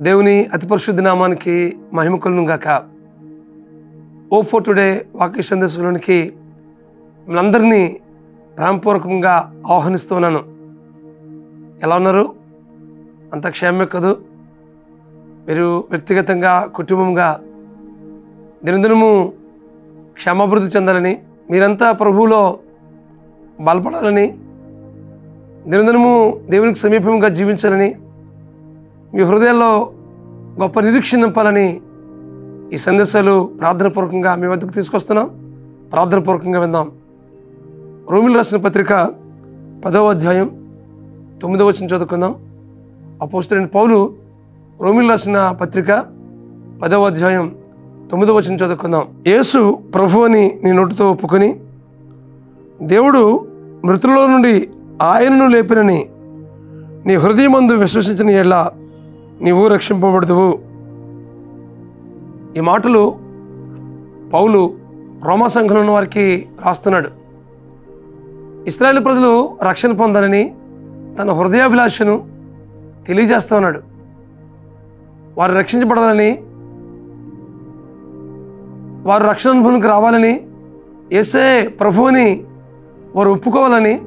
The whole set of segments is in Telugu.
దేవుని అతి పరిశుద్ధ నామానికి మహిమ కలుగును గాక. ఓ ఫర్ టుడే వాక్య సందేశంలోనికి మనందరినీ ప్రేమపూర్వకంగా ఆహ్వానిస్తున్నాను. ఎలా ఉన్నారు? అంత క్షేమమే కదూ? మీరు వ్యక్తిగతంగా కుటుంబంగా దినదినము క్షేమాభివృద్ధి చెందాలని, మీరంతా ప్రభువులో బలపడాలని, దినదినము దేవునికి సమీపంగా జీవించాలని, మీ హృదయాల్లో గొప్ప నిరీక్షణ నింపాలని ఈ సందేశాలు ప్రార్థనాపూర్వకంగా మీ వద్దకు తీసుకొస్తున్నాం. ప్రార్థనాపూర్వకంగా విందాం. రోమిలు రాసిన పత్రిక 10వ అధ్యాయం 9వ వచనం చదువుకుందాం. అపోస్తలుడైన పౌలు రోమిలు రాసిన పత్రిక 10వ అధ్యాయం 9వ వచనం చదువుకుందాం. యేసు ప్రభువు అని నీ నోటితో ఒప్పుకొని దేవుడు మృతుల్లో నుండి ఆయనను లేపినని నీ హృదయమందు విశ్వసించిన యెడల నీవు రక్షింపబడదువు. ఈ మాటలు పౌలు రోమా సంఘంలో ఉన్న వారికి రాస్తున్నాడు. ఇశ్రాయేలు ప్రజలు రక్షణ పొందాలని తన హృదయాభిలాషను తెలియజేస్తూ ఉన్నాడు. వారు రక్షించబడాలని, వారు రక్షణ అనుభవానికి రావాలని, యేసే ప్రభువుని వారు ఒప్పుకోవాలని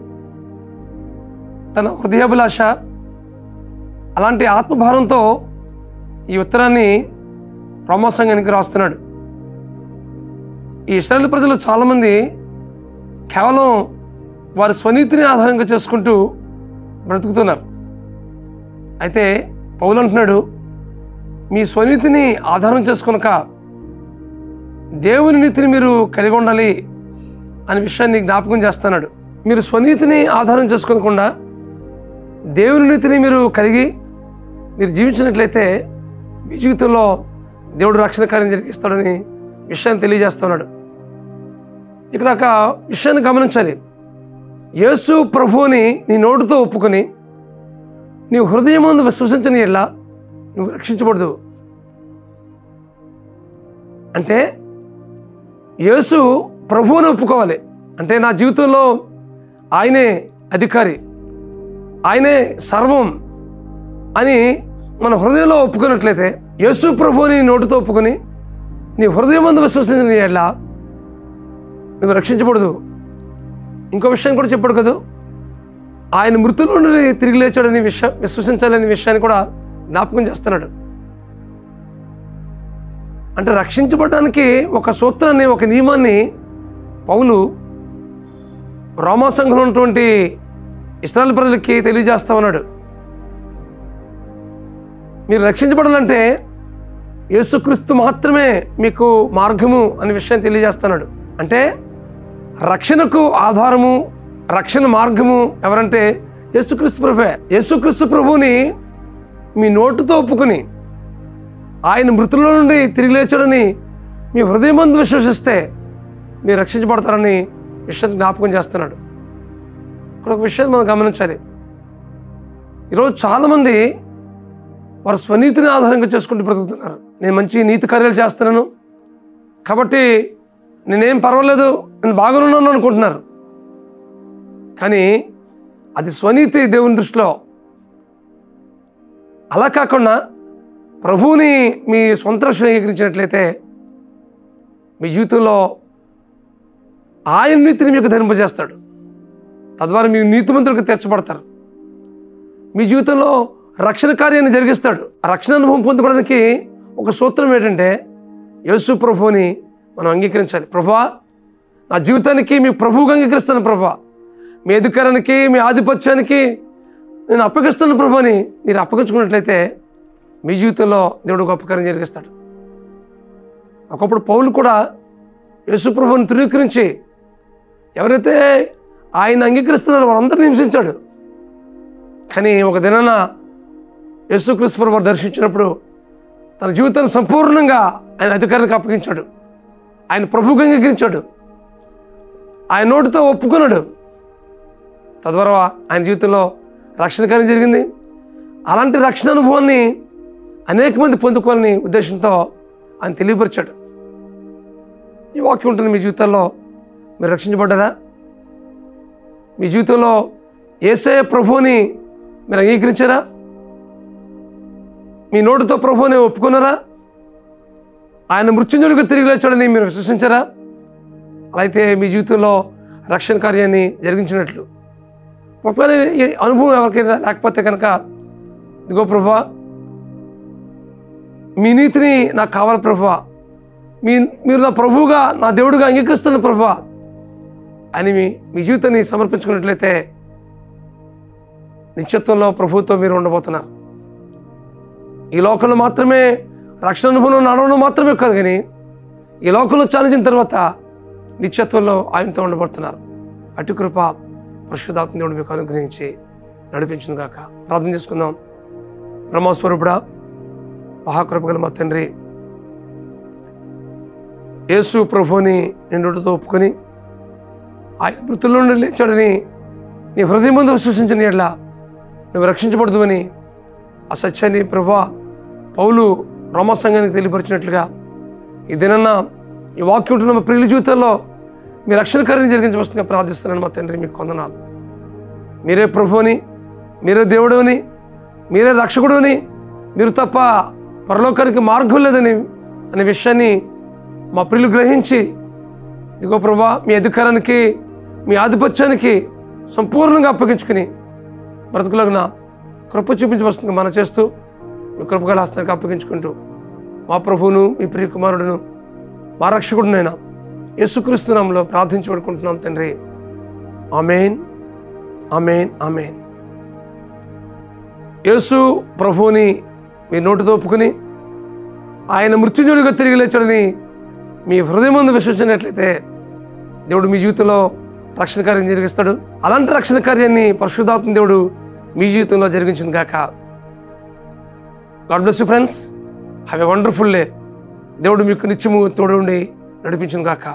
తన హృదయాభిలాష, అలాంటి ఆత్మభారంతో ఈ ఉత్తరాన్ని రోమా సంఘానికి రాస్తున్నాడు. ఈ ఇశ్రాయేలు ప్రజలు చాలామంది కేవలం వారి స్వనీతిని ఆధారంగా చేసుకుంటూ బ్రతుకుతున్నారు. అయితే పౌలు అంటున్నాడు, మీ స్వనీతిని ఆధారం చేసుకునక దేవుని నీతిని మీరు కలిగి ఉండాలి అనే విషయాన్ని జ్ఞాపకం చేస్తున్నాడు. మీరు స్వనీతిని ఆధారం చేసుకోకుండా దేవుని నీతిని మీరు కలిగి మీరు జీవించినట్లయితే మీ జీవితంలో దేవుడు రక్షణ కార్యం జరిగిస్తాడని విషయాన్ని తెలియజేస్తున్నాడు. ఇక్కడ ఒక విషయాన్ని గమనించాలి. యేసు ప్రభువుని నీ నోటితో ఒప్పుకొని నీ హృదయమందు విశ్వసించని యెడల నువ్వు రక్షించబడదు. అంటే యేసు ప్రభువుని ఒప్పుకోవాలి. అంటే నా జీవితంలో ఆయనే అధికారి, ఆయనే సర్వం అని మన హృదయంలో ఒప్పుకున్నట్లయితే, యేసు ప్రభువుని నోటితో ఒప్పుకొని నీ హృదయమందు విశ్వసించిన యెడల నువ్వు రక్షించబడదు. ఇంకో విషయం కూడా చెప్పాడు కదా, ఆయన మృతుల నుండి తిరిగి లేచాడని విశ్వసించాలనే విషయాన్ని కూడా జ్ఞాపకం చేస్తున్నాడు. అంటే రక్షించబడడానికి ఒక సూత్రాన్ని, ఒక నియమాన్ని పౌలు రోమా సంఘంలో ఉన్నటువంటి ఇశ్రాయేలు ప్రజలకి తెలియజేస్తా ఉన్నాడు. మీరు రక్షించబడాలంటే యేసుక్రీస్తు మాత్రమే మీకు మార్గము అనే విషయాన్ని తెలియజేస్తున్నాడు. అంటే రక్షణకు ఆధారము, రక్షణ మార్గము ఎవరంటే యేసుక్రీస్తు ప్రభువే. యేసుక్రీస్తు ప్రభువుని మీ నోటితో ఒప్పుకొని ఆయన మృతుల నుండి తిరిగి లేచాడని మీ హృదయమందు విశ్వసిస్తే మీరు రక్షించబడతారని విషయాన్ని జ్ఞాపకం చేస్తున్నాడు. ఇక్కడ ఒక విషయాన్ని మనం గమనించాలి. ఈరోజు చాలామంది వారు స్వనీతిని ఆధారంగా చేసుకుంటూ బ్రతుకుతున్నారు. నేను మంచి నీతి కార్యాలు చేస్తున్నాను కాబట్టి నేనేం పర్వాలేదు, నేను బాగున్నాను అనుకుంటున్నారు. కానీ అది స్వనీతి దేవుని దృష్టిలో. అలా కాకుండా ప్రభువుని మీ సొంత రక్షణ అంగీకరించినట్లయితే మీ జీవితంలో ఆయన నీతిని మీకు ధరింపజేస్తాడు. తద్వారా మీ నీతిమంతులకు తీర్చబడతారు. మీ జీవితంలో రక్షణ కార్యాన్ని జరిగిస్తాడు. ఆ రక్షణ అనుభవం పొందుకోవడానికి ఒక సూత్రం ఏంటంటే యేసు ప్రభువుని మనం అంగీకరించాలి. ప్రభువా, నా జీవితానికి మీ ప్రభువుగా అంగీకరిస్తాను ప్రభువా, మీ అధికారానికి, మీ ఆధిపత్యానికి నేను అప్పగిస్తాను ప్రభు అని మీరు అప్పగించుకున్నట్లయితే మీ జీవితంలో దేవుడు గొప్ప కార్యం జరిగిస్తాడు. ఒకప్పుడు పౌలు కూడా యేసు ప్రభువుని ధృవీకరించి ఎవరైతే ఆయన అంగీకరిస్తున్నారో వారందరినీ హింసించాడు. కానీ ఒక దినాన యేసుక్రీస్తు ప్రభువు దర్శించినప్పుడు తన జీవితాన్ని సంపూర్ణంగా ఆయన అధికారానికి అప్పగించాడు. ఆయన ప్రభువుగా అంగీకరించాడు. ఆయన నోటితో ఒప్పుకున్నాడు. తద్వారా ఆయన జీవితంలో రక్షణ కార్యం జరిగింది. అలాంటి రక్షణ అనుభవాన్ని అనేక మంది పొందుకోవాలని ఉద్దేశంతో ఆయన తెలియపరిచాడు. ఈ వాక్యం ఉంటుంది మీ జీవితాల్లో. మీరు రక్షించబడ్డారా? మీ జీవితంలో యేసయ్య ప్రభువుని మీరు అంగీకరించారా? మీ నోటితో ప్రభువుని ఒప్పుకున్నారా? ఆయన మృత్యుంజయుడిగా తిరిగి లేచాడని మీరు విశ్వసించారా? అలా అయితే మీ జీవితంలో రక్షణ కార్యాన్ని జరిగించినట్లు. ఒకవేళ ఈ అనుభవం ఎవరికైనా లేకపోతే కనుక, ఇదిగో ప్రభువా, మీ నీతిని నాకు కావాలి ప్రభువా, మీరు నా ప్రభువుగా, నా దేవుడిగా అంగీకరిస్తున్న ప్రభువా అని మీ జీవితాన్ని సమర్పించుకున్నట్లయితే నిత్యత్వంలో ప్రభువుతో మీరు ఉండబోతున్నారు. ఈ లోకంలో మాత్రమే రక్షణ అనుభవం నడవడం మాత్రమే కాదు, కానీ ఈ లోకంలో చాలించిన తర్వాత నిత్యత్వంలో ఆయనతో ఉండబడుతున్నారు. అటు కృప పరిశుద్ధాత్మ దేవుడు మీకు అనుగ్రహించి నడిపించును గాక. ప్రార్థన చేసుకుందాం. బ్రహ్మస్వరూపుడా, మహాకృపగల మా తండ్రి, యేసు ప్రభువుని నిండుతో ఒప్పుకొని ఆయన మృతుల నుండి లేచాడని నీ హృదయం ముందు విశ్వసించిన యెడల నువ్వు రక్షించబడదువని ఆ సత్యాన్ని ప్రభువా పౌలు రోమా సంఘానికి తెలియపరిచినట్లుగా ఈ దినన్న ఈ వాక్యం ఉంటున్న మా ప్రియుల జీవితాల్లో మీ రక్షణ కార్యం జరిగించవలసిందిగా ప్రార్థిస్తున్నాను. మా తండ్రి మీకు వందనాలు. మీరే ప్రభువుని, మీరే దేవుడని, మీరే రక్షకుడుని, మీరు తప్ప పరలోకానికి మార్గం లేదని అనే విషయాన్ని మా ప్రియులు గ్రహించి, ఇదిగో ప్రభువా మీ అధికారానికి, మీ ఆధిపత్యానికి సంపూర్ణంగా అప్పగించుకుని బ్రతుకులగున కృప చూపించవలసిందిగా మనం చేస్తూ మీ కృపగల హస్తానికి అప్పగించుకుంటూ మా ప్రభువును, మీ ప్రియ కుమారుడును, మా రక్షకుడునైనా యేసుక్రీస్తు నామములో ప్రార్థించి పడుకుంటున్నాం తండ్రి. ఆమేన్, ఆమేన్, ఆమేన్. యేసు ప్రభువుని మీ నోటితో ఒప్పుకుని ఆయన మృత్యుంజయుడిగా తిరిగి లేచాడని మీ హృదయం ముందు విశ్వసించినట్లయితే దేవుడు మీ జీవితంలో రక్షణ కార్యం జరిగిస్తాడు. అలాంటి రక్షణ కార్యాన్ని పరిశుద్ధాత్మ దేవుడు మీ జీవితంలో జరిగించింది గాక. God bless you friends. Have a wonderful day. దేవుడు మీకు నిత్యము తోడు ఉండి నడిపించును గాక.